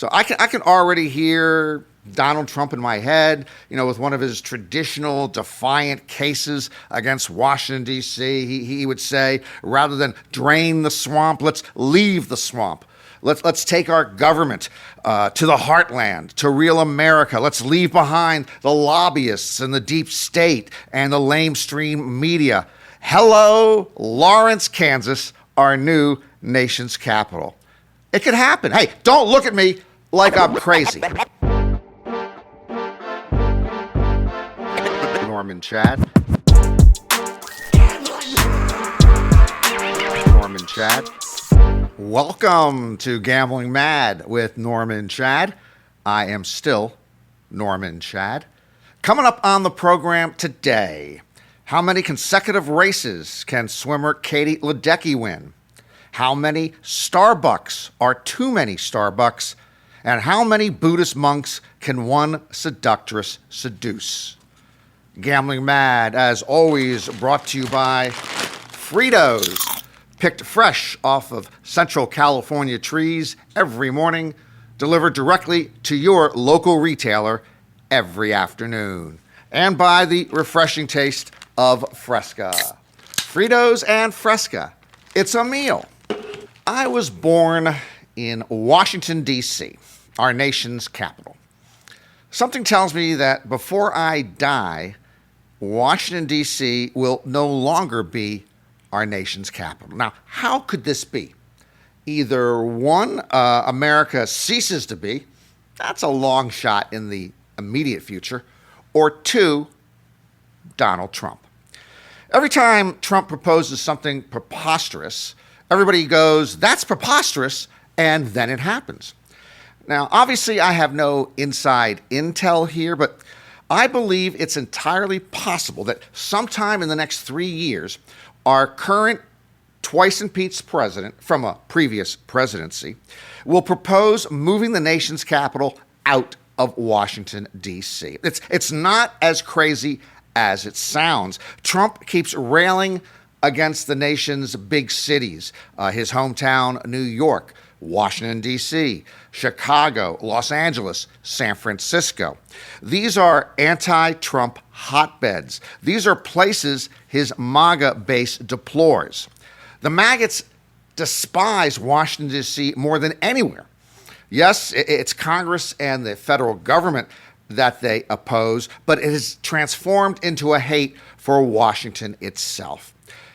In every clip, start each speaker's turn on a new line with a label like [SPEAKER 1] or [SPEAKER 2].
[SPEAKER 1] So I can already hear Donald Trump in my head, with one of his traditional defiant cases against Washington, D.C. He would say, rather than drain the swamp, let's leave the swamp. Let's take our government to the heartland, to real America. Let's leave behind the lobbyists and the deep state and the lamestream media. Hello, Lawrence, Kansas, our new nation's capital. It could happen. Hey, don't look at me like I'm crazy. Norman Chad. Norman Chad. Welcome to Gambling Mad with Norman Chad. I am still Norman Chad. Coming up on the program today, how many consecutive races can swimmer Katie Ledecky win? How many Starbucks are too many Starbucks? And how many Buddhist monks can one seductress seduce? Gambling Mad, as always, brought to you by Fritos, picked fresh off of Central California trees every morning, delivered directly to your local retailer every afternoon. And by the refreshing taste of Fresca. Fritos and Fresca, it's a meal. I was born in Washington, D.C., our nation's capital. Something tells me that before I die, Washington, D.C. will no longer be our nation's capital. Now, how could this be? Either one, America ceases to be, that's a long shot in the immediate future, or two, Donald Trump. Every time Trump proposes something preposterous, everybody goes, that's preposterous, and then it happens. Now, obviously, I have no inside intel here, but I believe it's entirely possible that sometime in the next 3 years, our current twice impeached president from a previous presidency will propose moving the nation's capital out of Washington, D.C. It's not as crazy as it sounds. Trump keeps railing against the nation's big cities, his hometown, New York, Washington, D.C., Chicago, Los Angeles, San Francisco. These are anti-Trump hotbeds. These are places his MAGA base deplores. The maggots despise Washington, D.C. more than anywhere. Yes, it's Congress and the federal government that they oppose, but it has transformed into a hate for Washington itself.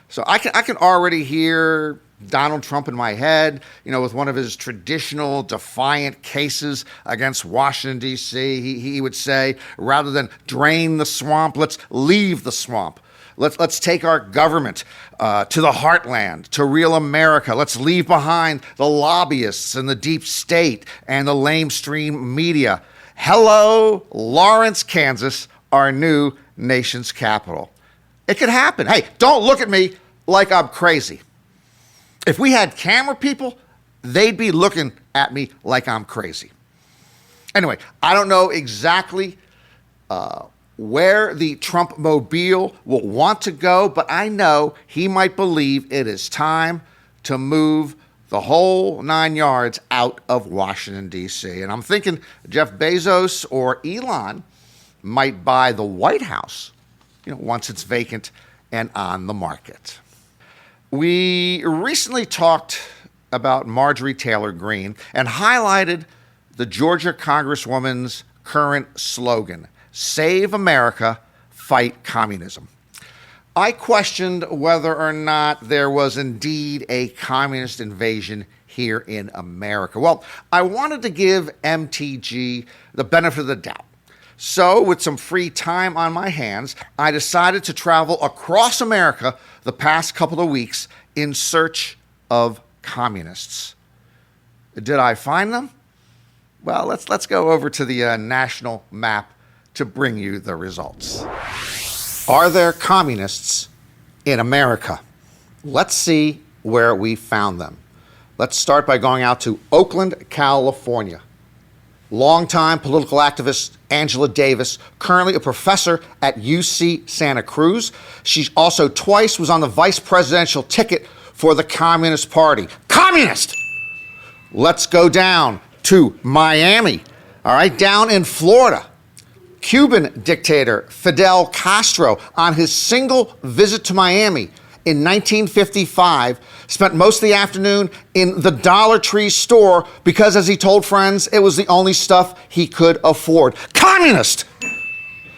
[SPEAKER 1] So I can already hear Donald Trump in my head, with one of his traditional defiant cases against Washington, D.C. He would say, rather than drain the swamp, let's leave the swamp. Let's take our government to the heartland, to real America. Let's leave behind the lobbyists and the deep state and the lamestream media. Hello, Lawrence, Kansas, our new nation's capital. It could happen. Hey, don't look at me like I'm crazy. If we had camera people, they'd be looking at me like I'm crazy. Anyway, I don't know exactly where the Trump mobile will want to go, but I know he might believe it is time to move the whole 9 yards out of Washington, D.C. And I'm thinking Jeff Bezos or Elon might buy the White House, once it's vacant and on the market. We recently talked about Marjorie Taylor Greene and highlighted the Georgia Congresswoman's current slogan, Save America, Fight Communism. I questioned whether or not there was indeed a communist invasion here in America. Well, I wanted to give MTG the benefit of the doubt. So, with some free time on my hands, I decided to travel across America the past couple of weeks in search of communists. Did I find them? Well, let's go over to the national map to bring you the results. Are there communists in America? Let's see where we found them. Let's start by going out to Oakland, California. Longtime political activist Angela Davis, currently a professor at UC Santa Cruz. She also twice was on the vice presidential ticket for the Communist Party. Communist! Let's go down to Miami, all right, down in Florida. Cuban dictator Fidel Castro, on his single visit to Miami in 1955, spent most of the afternoon in the Dollar Tree store because, as he told friends, it was the only stuff he could afford. Communist!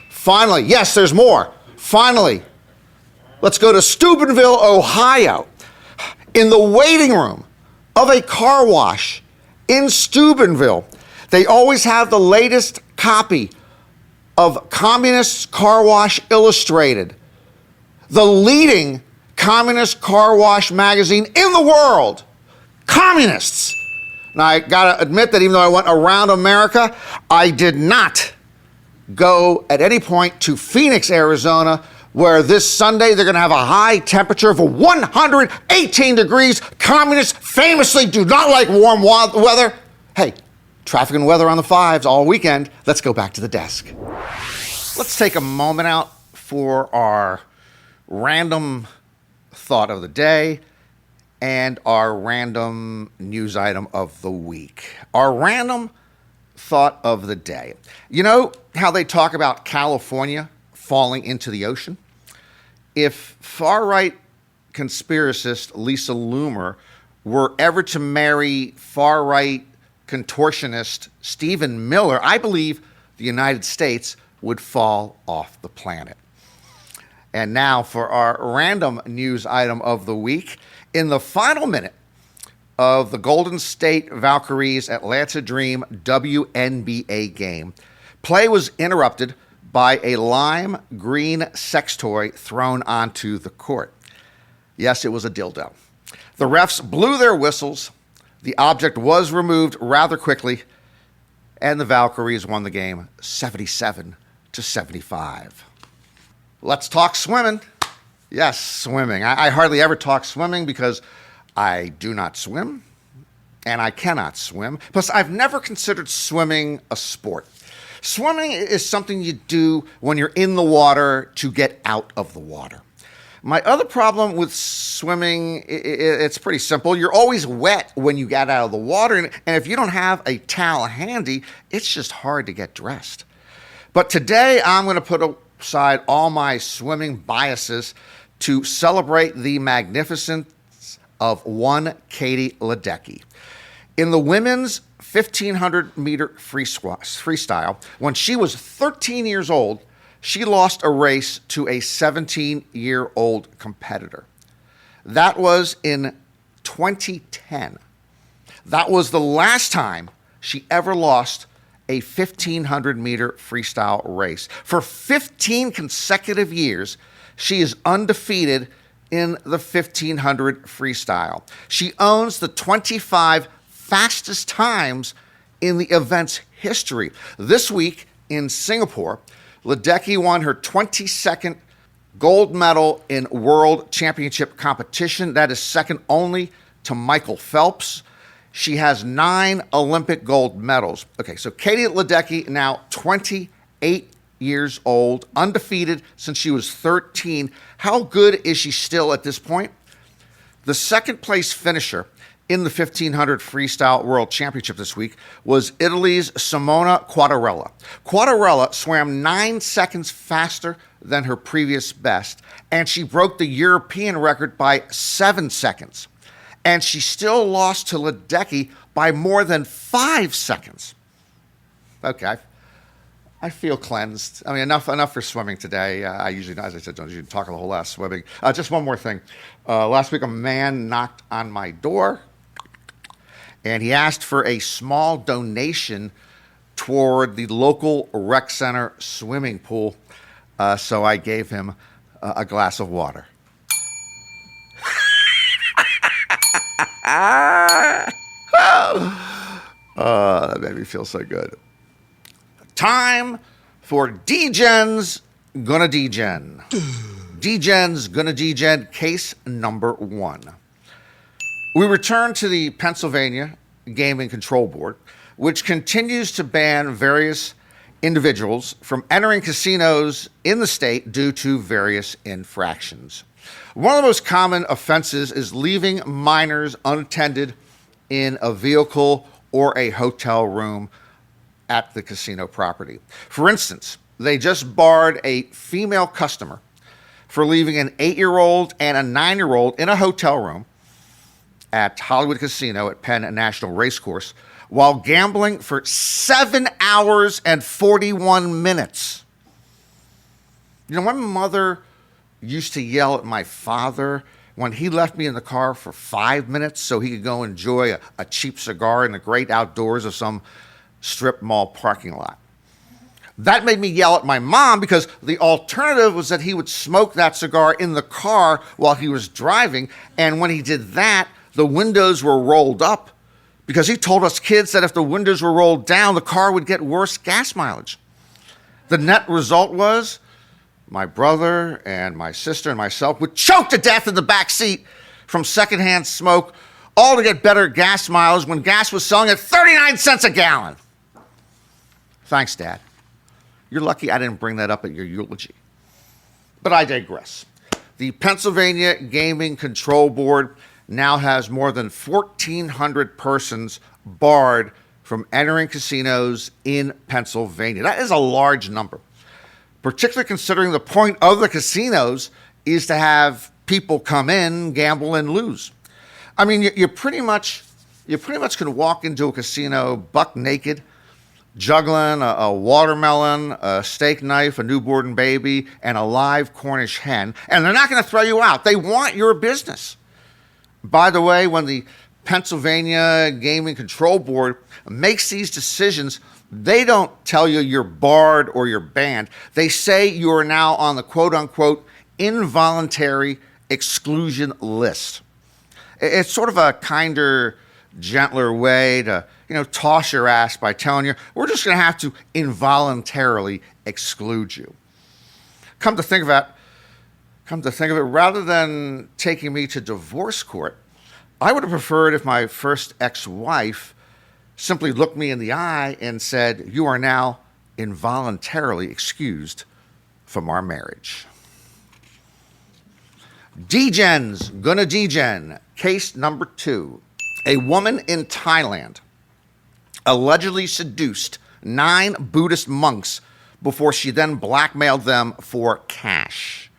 [SPEAKER 1] Finally, yes, there's more. Finally, let's go to Steubenville, Ohio. In the waiting room of a car wash in Steubenville, they always have the latest copy of Communist Car Wash Illustrated, the leading communist car wash magazine in the world. Communists. Now, I gotta admit that even though I went around America, I did not go at any point to Phoenix, Arizona, where this Sunday they're gonna have a high temperature of 118 degrees. Communists famously do not like warm weather. Hey, traffic and weather on the fives all weekend. Let's go back to the desk. Let's take a moment out for our random thought of the day and our random news item of the week. Our random thought of the day. You know how they talk about California falling into the ocean? If far-right conspiracist Lisa Loomer were ever to marry far-right contortionist Stephen Miller, I believe the United States would fall off the planet. And now for our random news item of the week. In the final minute of the Golden State Valkyries Atlanta Dream WNBA game, play was interrupted by a lime green sex toy thrown onto the court. Yes, it was a dildo. The refs blew their whistles. The object was removed rather quickly, and the Valkyries won the game 77-75. Let's talk swimming. Yes, swimming. I hardly ever talk swimming because I do not swim and I cannot swim. Plus, I've never considered swimming a sport. Swimming is something you do when you're in the water to get out of the water. My other problem with swimming, it's pretty simple. You're always wet when you get out of the water, and if you don't have a towel handy, it's just hard to get dressed. But today, I'm going to put aside all my swimming biases to celebrate the magnificence of one Katie Ledecky. In the women's 1,500-meter freestyle, when she was 13 years old, she lost a race to a 17-year-old competitor. That was in 2010. That was the last time she ever lost a 1,500-meter freestyle race. For 15 consecutive years, she is undefeated in the 1,500 freestyle. She owns the 25 fastest times in the event's history. This week in Singapore, Ledecky won her 22nd gold medal in World Championship competition. That is second only to Michael Phelps. She has 9 Olympic gold medals. Okay, so Katie Ledecky, now 28 years old, undefeated since she was 13. How good is she still at this point? The second place finisher in the 1,500 Freestyle World Championship this week was Italy's Simona Quattarella. Quattarella swam 9 seconds faster than her previous best, and she broke the European record by 7 seconds. And she still lost to Ledecky by more than 5 seconds. Okay, I feel cleansed. I mean, enough for swimming today. I usually, as I said, don't usually talk a whole lot of swimming. Just one more thing. Last week, a man knocked on my door, and he asked for a small donation toward the local rec center swimming pool. So I gave him a glass of water. That made me feel so good. Time for D-Gen's Gonna D-Gen. D-Gen's Gonna D-Gen, case number 1. We return to the Pennsylvania Gaming Control Board, which continues to ban various individuals from entering casinos in the state due to various infractions. One of the most common offenses is leaving minors unattended in a vehicle or a hotel room at the casino property. For instance, they just barred a female customer for leaving an 8-year-old and a 9-year-old in a hotel room at Hollywood Casino at Penn National Racecourse while gambling for 7 hours and 41 minutes. You know, my mother used to yell at my father when he left me in the car for 5 minutes so he could go enjoy a cheap cigar in the great outdoors of some strip mall parking lot. That made me yell at my mom because the alternative was that he would smoke that cigar in the car while he was driving, and when he did that, the windows were rolled up because he told us kids that if the windows were rolled down, the car would get worse gas mileage. The net result was my brother and my sister and myself would choke to death in the back seat from secondhand smoke, all to get better gas mileage when gas was selling at 39 cents a gallon. Thanks, Dad. You're lucky I didn't bring that up at your eulogy. But I digress. The Pennsylvania Gaming Control Board now has more than 1,400 persons barred from entering casinos in Pennsylvania. That is a large number, particularly considering the point of the casinos is to have people come in, gamble, and lose. I mean, you pretty much can walk into a casino buck naked, juggling a watermelon, a steak knife, a newborn baby, and a live Cornish hen, and they're not going to throw you out. They want your business. By the way, when the Pennsylvania Gaming Control Board makes these decisions, they don't tell you you're barred or you're banned. They say you are now on the quote-unquote involuntary exclusion list. It's sort of a kinder, gentler way to, toss your ass by telling you, we're just going to have to involuntarily exclude you. Come to think of it, rather than taking me to divorce court, I would have preferred if my first ex-wife simply looked me in the eye and said, you are now involuntarily excused from our marriage. Degens, gonna degen. Case number 2. A woman in Thailand allegedly seduced 9 Buddhist monks before she then blackmailed them for cash.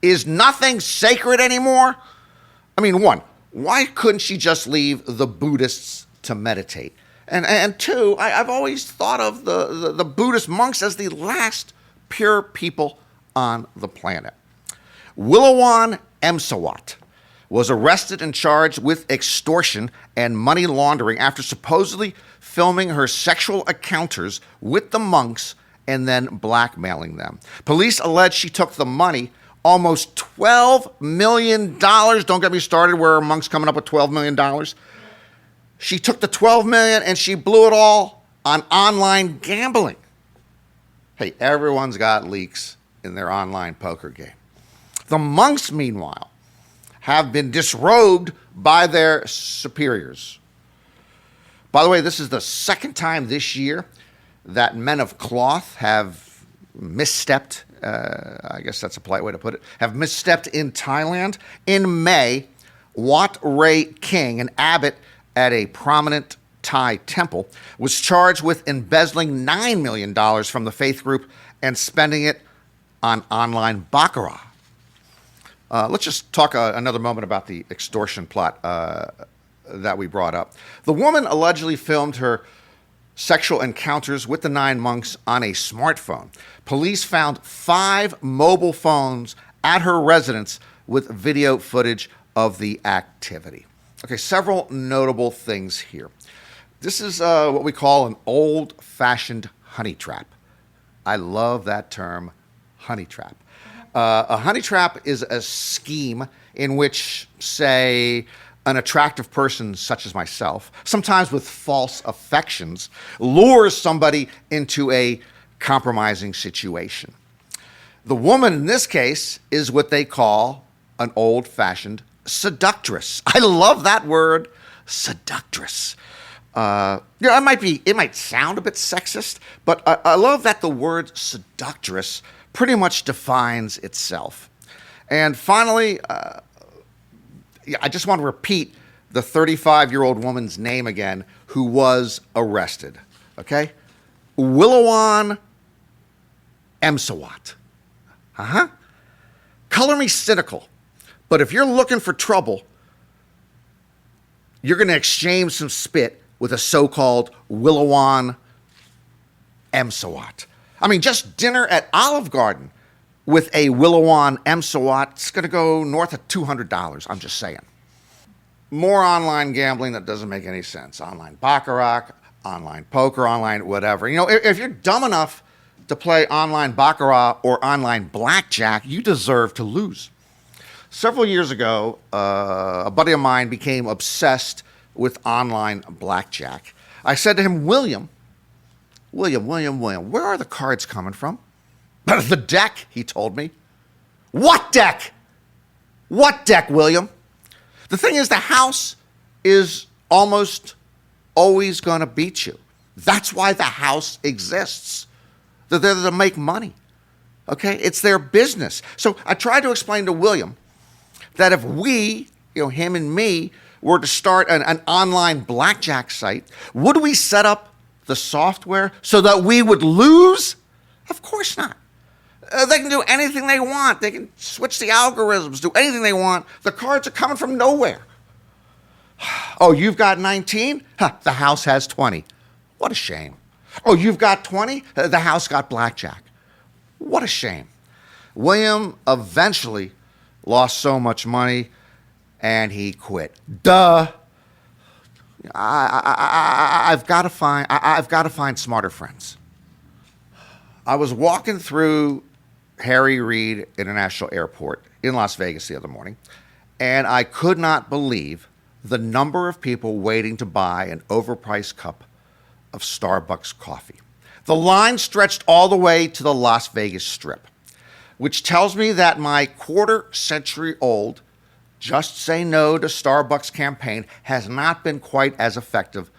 [SPEAKER 1] Is nothing sacred anymore? I mean, 1, why couldn't she just leave the Buddhists to meditate? And 2, I've always thought of the Buddhist monks as the last pure people on the planet. Willawan Emsawat was arrested and charged with extortion and money laundering after supposedly filming her sexual encounters with the monks and then blackmailing them. Police allege she took the money, almost $12 million. Don't get me started where a monk's coming up with $12 million. She took the $12 million and she blew it all on online gambling. Hey, everyone's got leaks in their online poker game. The monks, meanwhile, have been disrobed by their superiors. By the way, this is the second time this year that men of cloth have misstepped, I guess that's a polite way to put it, have misstepped in Thailand. In May, Wat Ray King, an abbot at a prominent Thai temple, was charged with embezzling $9 million from the faith group and spending it on online baccarat. Let's just talk another moment about the extortion plot that we brought up. The woman allegedly filmed her sexual encounters with the 9 monks on a smartphone. Police found 5 mobile phones at her residence with video footage of the activity. Okay, several notable things here. This is what we call an old-fashioned honey trap. I love that term, honey trap. A honey trap is a scheme in which, say, an attractive person such as myself, sometimes with false affections, lures somebody into a compromising situation. The woman in this case is what they call an old-fashioned seductress. I love that word, seductress. It might sound a bit sexist, but I love that the word seductress pretty much defines itself. And finally, I just want to repeat the 35-year-old woman's name again, who was arrested. Okay? Willowan Emsawat. Color me cynical, but if you're looking for trouble, you're going to exchange some spit with a so-called Willowan Emsawat. I mean, just dinner at Olive Garden with a Willowan Emsawat, it's going to go north of $200. I'm just saying. More online gambling that doesn't make any sense. Online baccarat, online poker, online whatever. You know, if you're dumb enough to play online baccarat or online blackjack, you deserve to lose. Several years ago, a buddy of mine became obsessed with online blackjack. I said to him, William, where are the cards coming from? The deck, he told me. What deck? What deck, William? The thing is, the house is almost always going to beat you. That's why the house exists. They're there to make money. Okay? It's their business. So I tried to explain to William that if we, him and me, were to start an online blackjack site, would we set up the software so that we would lose? Of course not. They can do anything they want. They can switch the algorithms, do anything they want. The cards are coming from nowhere. Oh, you've got 19? The house has 20. What a shame. Oh, you've got 20? The house got blackjack. What a shame. William eventually lost so much money and he quit. Duh. I've got to find smarter friends. I was walking through Harry Reid International Airport in Las Vegas the other morning, and I could not believe the number of people waiting to buy an overpriced cup of Starbucks coffee. The line stretched all the way to the Las Vegas Strip, which tells me that my quarter-century-old Just Say No to Starbucks campaign has not been quite as effective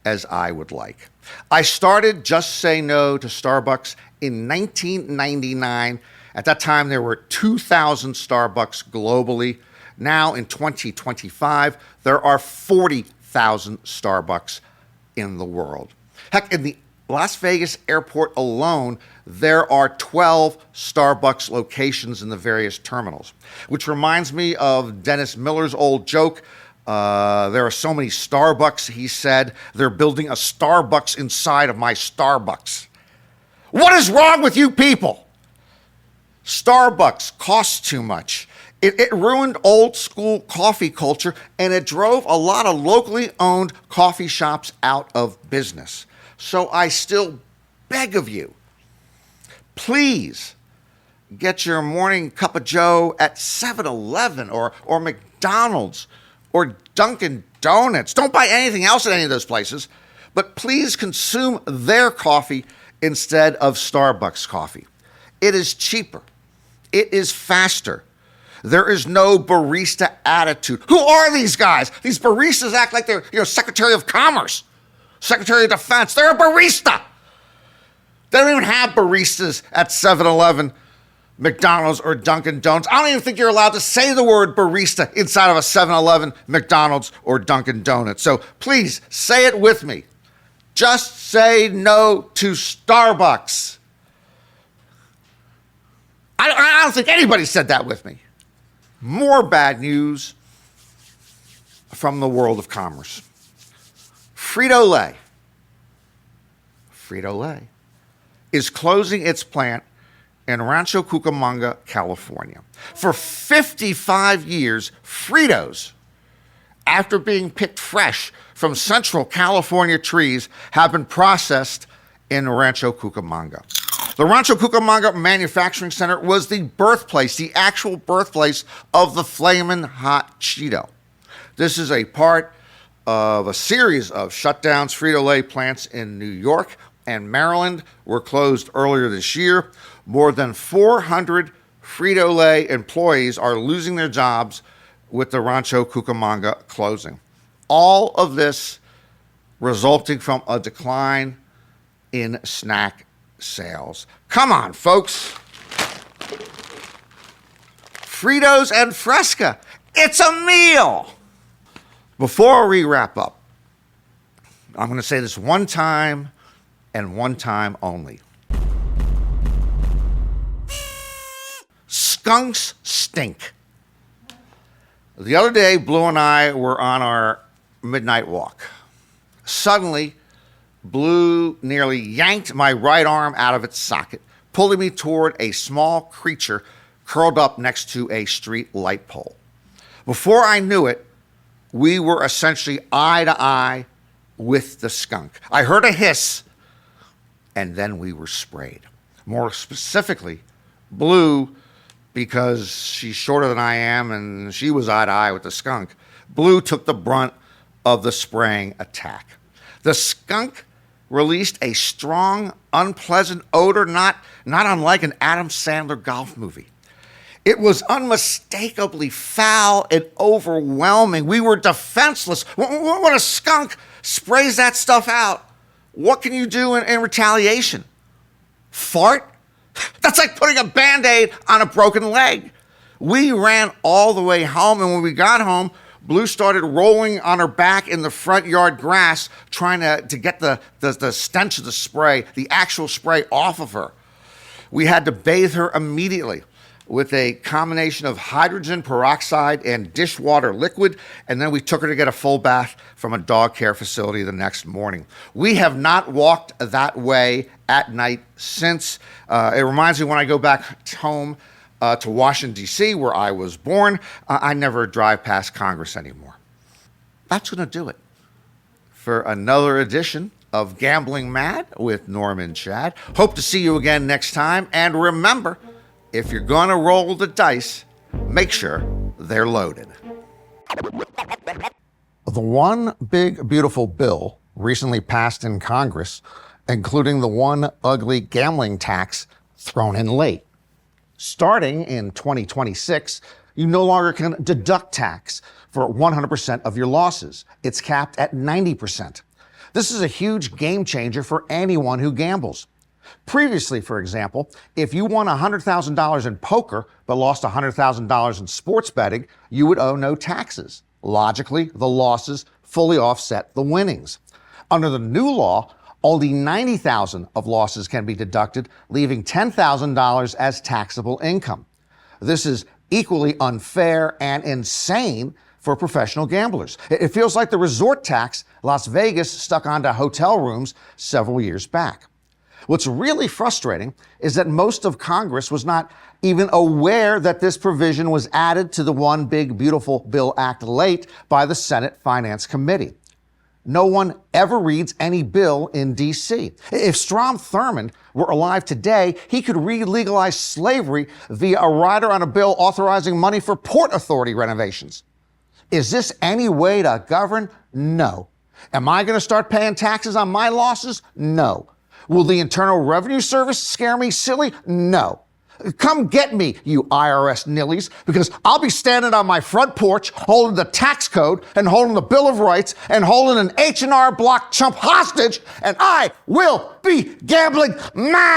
[SPEAKER 1] as I would like. I started Just Say No to Starbucks in 1999. At that time, there were 2,000 Starbucks globally. Now, in 2025, there are 40,000 Starbucks in the world. Heck, in the Las Vegas airport alone, there are 12 Starbucks locations in the various terminals, which reminds me of Dennis Miller's old joke. There are so many Starbucks, he said, they're building a Starbucks inside of my Starbucks. What is wrong with you people? Starbucks costs too much. It ruined old school coffee culture, and it drove a lot of locally owned coffee shops out of business. So I still beg of you, please get your morning cup of joe at 7-Eleven or McDonald's or Dunkin' Donuts. Don't buy anything else at any of those places, but please consume their coffee instead of Starbucks coffee. It is cheaper. It is faster. There is no barista attitude. Who are these guys? These baristas act like they're Secretary of Commerce, Secretary of Defense. They're a barista. They don't even have baristas at 7-Eleven, McDonald's, or Dunkin' Donuts. I don't even think you're allowed to say the word barista inside of a 7-Eleven, McDonald's, or Dunkin' Donuts. So please say it with me. Just say no to Starbucks. I don't think anybody said that with me. More bad news from the world of commerce. Frito-Lay is closing its plant in Rancho Cucamonga, California. For 55 years, Fritos, after being picked fresh from Central California trees, have been processed in Rancho Cucamonga. The Rancho Cucamonga Manufacturing Center was the birthplace, the actual birthplace of the Flamin' Hot Cheeto. This is a part of a series of shutdowns. Frito-Lay plants in New York and Maryland were closed earlier this year. More than 400 Frito-Lay employees are losing their jobs with the Rancho Cucamonga closing. All of this resulting from a decline in snack sales. Come on, folks. Fritos and Fresca. It's a meal. Before we wrap up, I'm going to say this one time and one time only. Skunks stink. The other day, Blue and I were on our midnight walk. Suddenly, Blue nearly yanked my right arm out of its socket, pulling me toward a small creature curled up next to a street light pole. Before I knew it, we were essentially eye to eye with the skunk. I heard a hiss, and then we were sprayed. More specifically, Blue, because she's shorter than I am and she was eye to eye with the skunk, Blue took the brunt of the spraying attack. The skunk released a strong, unpleasant odor, not unlike an Adam Sandler golf movie. It was unmistakably foul and overwhelming. We were defenseless. When a skunk sprays that stuff out, what can you do in retaliation? Fart? That's like putting a Band-Aid on a broken leg. We ran all the way home, and when we got home, Blue started rolling on her back in the front yard grass, trying to get the stench of the spray, the actual spray, off of her. We had to bathe her immediately with a combination of hydrogen peroxide and dishwater liquid, and then we took her to get a full bath from a dog care facility the next morning. We have not walked that way at night since. It reminds me when I go back home to Washington, D.C., where I was born, I never drive past Congress anymore. That's going to do it for another edition of Gambling Mad with Norm and Chad. Hope to see you again next time, and remember, if you're going to roll the dice, make sure they're loaded. The one big, beautiful bill recently passed in Congress, including the one ugly gambling tax thrown in late. Starting in 2026, you no longer can deduct tax for 100% of your losses. It's capped at 90%. This is a huge game changer for anyone who gambles. Previously, for example, if you won $100,000 in poker but lost $100,000 in sports betting, you would owe no taxes. Logically, the losses fully offset the winnings. Under the new law, only $90,000 of losses can be deducted, leaving $10,000 as taxable income. This is equally unfair and insane for professional gamblers. It feels like the resort tax Las Vegas stuck onto hotel rooms several years back. What's really frustrating is that most of Congress was not even aware that this provision was added to the One Big Beautiful Bill Act late by the Senate Finance Committee. No one ever reads any bill in D.C. If Strom Thurmond were alive today, he could re-legalize slavery via a rider on a bill authorizing money for Port Authority renovations. Is this any way to govern? No. Am I going to start paying taxes on my losses? No. Will the Internal Revenue Service scare me silly? No. Come get me, you IRS nillies, because I'll be standing on my front porch holding the tax code and holding the Bill of Rights and holding an H&R Block chump hostage, and I will be gambling mad!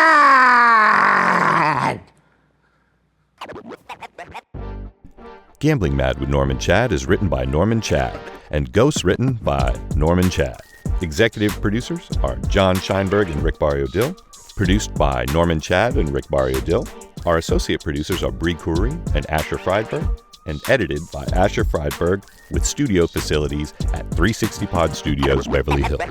[SPEAKER 2] Gambling Mad with Norm and Chad is written by Norm and Chad and ghost-written by Norm and Chad. Executive producers are John Scheinberg and Rick Barrio-Dill. Produced by Norman Chad and Rick Barrio-Dill. Our associate producers are Bree Khoury and Asher Friedberg, and edited by Asher Friedberg with studio facilities at 360 Pod Studios, Beverly Hills.